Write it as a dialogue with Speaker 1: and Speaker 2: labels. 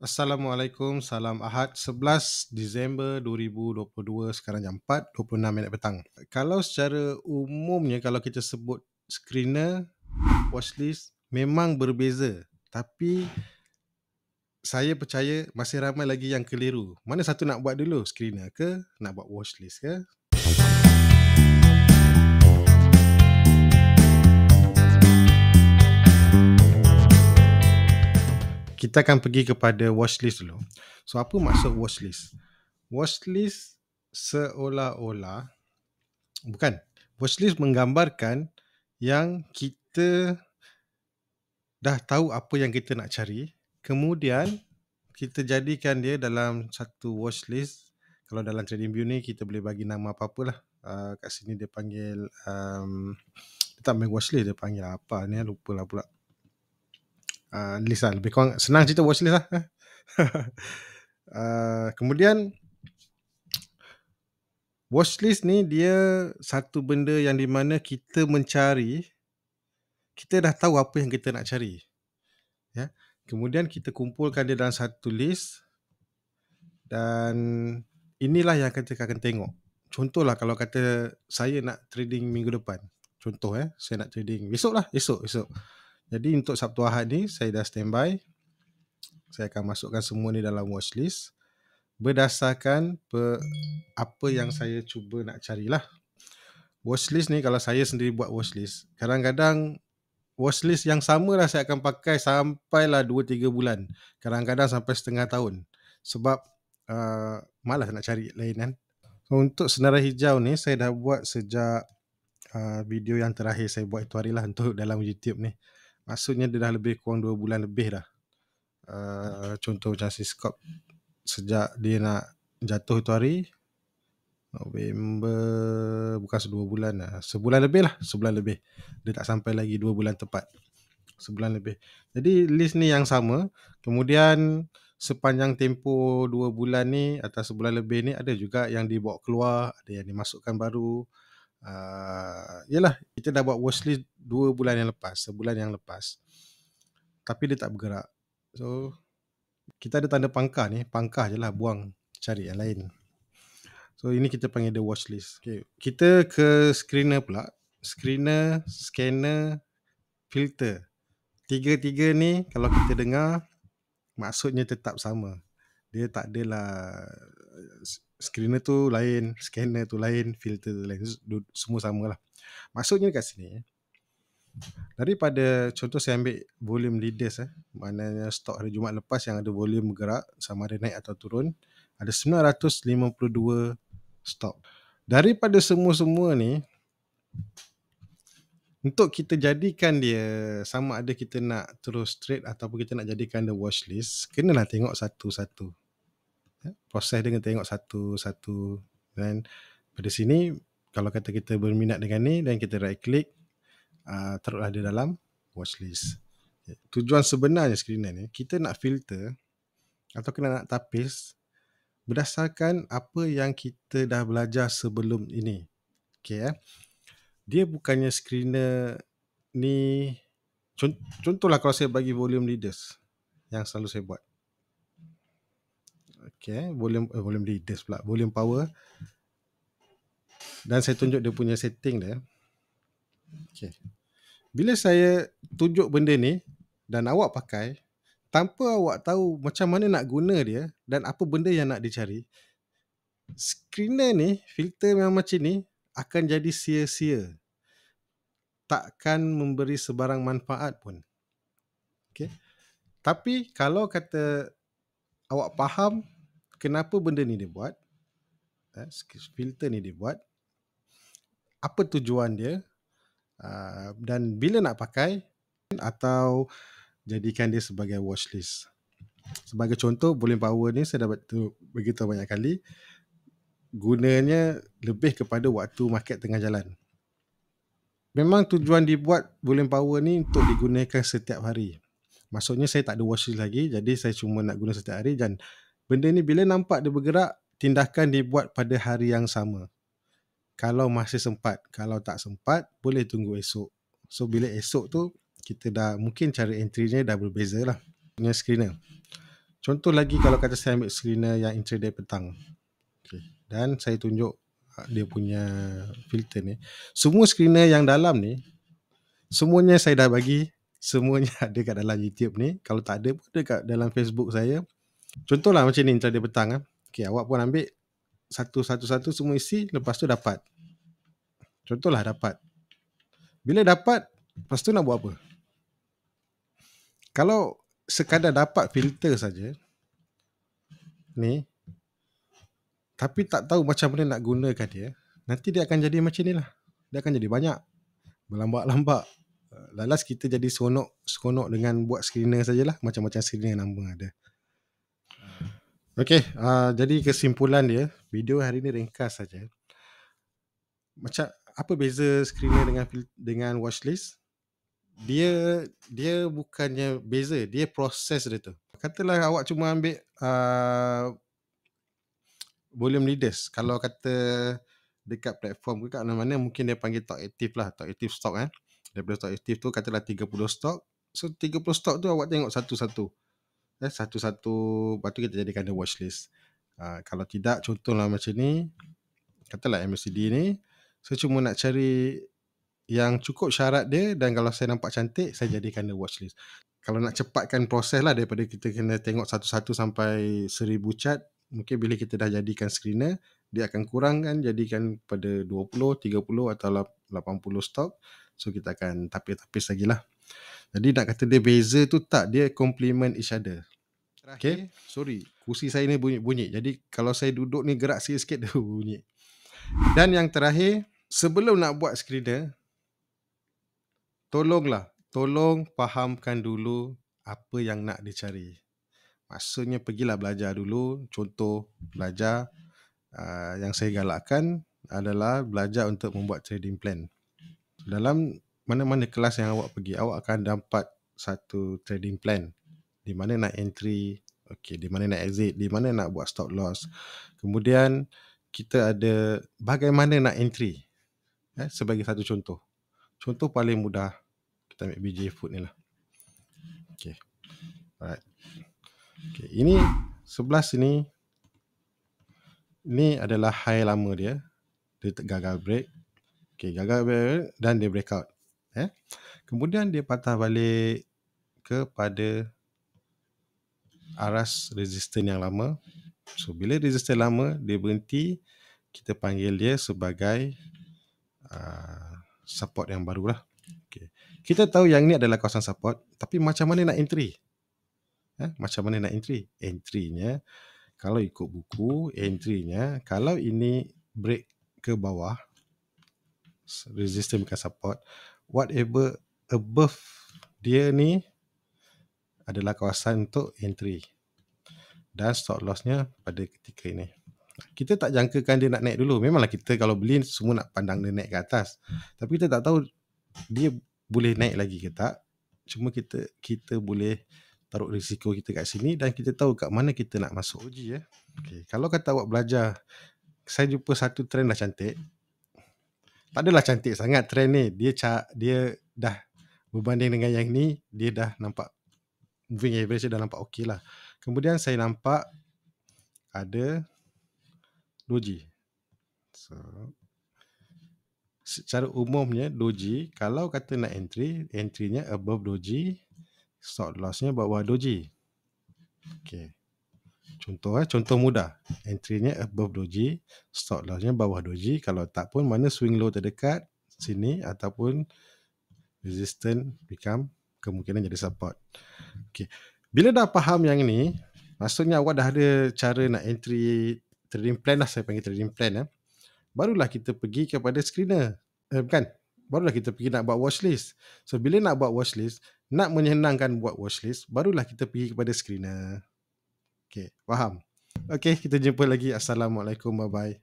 Speaker 1: Assalamualaikum, salam Ahad 11 Disember 2022, sekarang jam 4:26 petang. Kalau secara umumnya kalau kita sebut screener, watchlist memang berbeza. Tapi saya percaya masih ramai lagi yang keliru. Mana satu nak buat dulu, screener ke nak buat watchlist ke? Kita akan pergi kepada watchlist dulu. So apa maksud watchlist? Watchlist seolah-olah watchlist menggambarkan yang kita dah tahu apa yang kita nak cari, kemudian kita jadikan dia dalam satu watchlist. Kalau dalam TradingView ni kita boleh bagi nama apa-apalah. Kat sini dia panggil dia tak panggil watchlist, dia panggil apa ni, lupa lah pula. List lah, lebih kurang senang cerita watchlist lah. Kemudian watchlist ni dia satu benda yang di mana kita mencari, kita dah tahu apa yang kita nak cari, ya. Kemudian kita kumpulkan dia dalam satu list, dan inilah yang kita akan tengok. Contohlah kalau kata saya nak trading minggu depan, contoh saya nak trading esok. Jadi untuk Sabtu Ahad ni saya dah standby. Saya akan masukkan semua ni dalam watchlist berdasarkan apa yang saya cuba nak carilah. Watchlist ni kalau saya sendiri buat watchlist, kadang-kadang watchlist yang sama lah saya akan pakai sampailah 2-3 bulan. Kadang-kadang sampai setengah tahun. Sebab malas nak cari lain kan. So, untuk senarai hijau ni saya dah buat sejak video yang terakhir saya buat itu hari lah untuk dalam YouTube ni. Maksudnya dia dah lebih kurang 2 bulan lebih dah. Contoh macam Syscope, sejak dia nak jatuh itu hari November, bukan 2 bulan lah, sebulan lebih. Dia tak sampai lagi 2 bulan tepat, sebulan lebih. Jadi list ni yang sama. Kemudian sepanjang tempoh 2 bulan ni atau sebulan lebih ni, ada juga yang dibawa keluar, ada yang dimasukkan baru. Yelah, kita dah buat watchlist 2 bulan yang lepas, sebulan yang lepas, tapi dia tak bergerak. So kita ada tanda pangkah ni, pangkah je lah, buang, cari yang lain. So ini kita panggil the watchlist. Okay. Kita ke screener pula. Screener, scanner, filter. Tiga-tiga ni kalau kita dengar, maksudnya tetap sama. Dia tak adalah screener tu lain, scanner tu lain, filter tu lain. Semua sama lah. Maksudnya kat sini, daripada contoh saya ambil volume leaders, maknanya stok hari Jumaat lepas yang ada volume bergerak, sama ada naik atau turun, ada 952 stok. Daripada semua-semua ni, untuk kita jadikan dia sama ada kita nak terus trade ataupun kita nak jadikan dia watchlist, kenalah tengok satu-satu. Proses dia kena tengok satu-satu. Dan pada sini, kalau kata kita berminat dengan ni dan kita right click, taruhlah dia dalam watchlist. Tujuan sebenarnya screener ni, kita nak filter atau kena nak tapis berdasarkan apa yang kita dah belajar sebelum ini. Okay, dia bukannya screener ni, contohlah kalau saya bagi volume leaders yang selalu saya buat. Okay, volume leaders pula, volume power, dan saya tunjuk dia punya setting dia. Okay. Bila saya tunjuk benda ni dan awak pakai, tanpa awak tahu macam mana nak guna dia dan apa benda yang nak dicari, screener ni, filter memang macam ni, akan jadi sia-sia. Takkan memberi sebarang manfaat pun. Okay. Tapi kalau kata awak faham kenapa benda ni dibuat, filter ni dibuat, apa tujuan dia, dan bila nak pakai, atau jadikan dia sebagai watchlist. Sebagai contoh, volume power ni saya dah begitu banyak kali, gunanya lebih kepada waktu market tengah jalan. Memang tujuan dibuat volume power ni untuk digunakan setiap hari. Maksudnya saya tak ada watchlist lagi, jadi saya cuma nak guna setiap hari, dan benda ni bila nampak dia bergerak, tindakan dibuat pada hari yang sama. Kalau masih sempat, kalau tak sempat, boleh tunggu esok. So bila esok tu, kita dah mungkin cara entry-nya dah berbeza lah. Punya screener. Contoh lagi, kalau kata saya ambil screener yang intraday petang. Okay. Dan saya tunjuk dia punya filter ni. Semua screener yang dalam ni, semuanya saya dah bagi. Semuanya ada kat dalam YouTube ni. Kalau tak ada pun ada kat dalam Facebook saya. Contohlah macam ni intraday petang. Okay, awak pun ambil satu-satu semua isi, lepas tu dapat. Contohlah dapat. Bila dapat, lepas tu nak buat apa? Kalau sekadar dapat filter saja ni, tapi tak tahu macam mana nak gunakan dia, nanti dia akan jadi macam ni lah. Dia akan jadi banyak, berlambak-lambak. Lalas kita jadi seronok dengan buat screener sajalah. Macam-macam screener nama ada. Okay, jadi kesimpulan dia, video hari ni ringkas saja. Macam apa beza screener dengan watchlist? Dia bukannya beza, dia proses dia tu. Katalah awak cuma ambil volume leaders. Kalau kata dekat platform ke kat mana-mana, mungkin dia panggil stock active lah, stock active stock Daripada stock active tu katalah 30 stock. So 30 stock tu awak tengok satu-satu. Satu-satu, lepas tu kita jadikan dia watchlist. Kalau tidak, contohlah macam ni, katalah MACD ni, saya cuma nak cari yang cukup syarat dia, dan kalau saya nampak cantik, saya jadikan dia watchlist. Kalau nak cepatkan proses lah, daripada kita kena tengok satu-satu sampai 1000 chart, mungkin bila kita dah jadikan screener, dia akan kurangkan, jadikan pada 20, 30 atau 80 stok. So kita akan tapis-tapis lagi lah. Jadi nak kata dia beza tu tak, dia complement each other. Okay, sorry, kursi saya ni bunyi-bunyi. Jadi kalau saya duduk ni gerak sikit-sikit, dia bunyi. Dan yang terakhir, sebelum nak buat screener, tolong fahamkan dulu apa yang nak dicari. Maksudnya pergilah belajar dulu. Contoh belajar yang saya galakkan adalah belajar untuk membuat trading plan. Dalam mana-mana kelas yang awak pergi, awak akan dapat satu trading plan. Di mana nak entry, di mana nak exit, di mana nak buat stop loss. Kemudian kita ada bagaimana nak entry. Sebagai satu contoh. Contoh paling mudah, kita ambil BJ Food ni lah. Okay. Alright. Okay. Ini sebelah sini, ni adalah high lama dia. Dia gagal break. Okay, gagal break dan dia breakout. Kemudian dia patah balik kepada aras resisten yang lama. So bila resisten lama dia berhenti, kita panggil dia sebagai support yang baru lah. Okay. Kita tahu yang ni adalah kawasan support, tapi macam mana nak entry? Macam mana nak entry? Entry-nya, kalau ikut buku, entry-nya, kalau ini break ke bawah, resistance bukan support, whatever above dia ni adalah kawasan untuk entry. Dan stop loss-nya pada ketika ini. Kita tak jangkakan dia nak naik dulu. Memanglah kita kalau beli semua nak pandang dia naik ke atas. Tapi kita tak tahu dia boleh naik lagi ke tak. Cuma kita boleh taruh risiko kita kat sini dan kita tahu kat mana kita nak masuk. Uji Okay. Kalau kata awak belajar, saya jumpa satu trend dah cantik. Tak adalah cantik sangat trend ni. Dia dah berbanding dengan yang ni, dia dah nampak moving average dah nampak okey lah. Kemudian saya nampak ada doji. So, secara umumnya doji, kalau kata nak entry-nya above doji, stop loss-nya bawah doji. Okay. Contoh mudah. Entry-nya above doji, stop loss-nya bawah doji. Kalau tak pun, mana swing low terdekat sini ataupun resistance become kemungkinan jadi support. Okay. Bila dah faham yang ni, maksudnya awak dah ada cara nak entry trading plan lah, saya panggil trading plan. Barulah kita pergi kepada screener. Bukan. Barulah kita pergi nak buat watchlist. So bila nak buat watchlist, nak menyenangkan buat watchlist, barulah kita pergi kepada screener. Okay, faham? Okay, kita jumpa lagi. Assalamualaikum, bye-bye.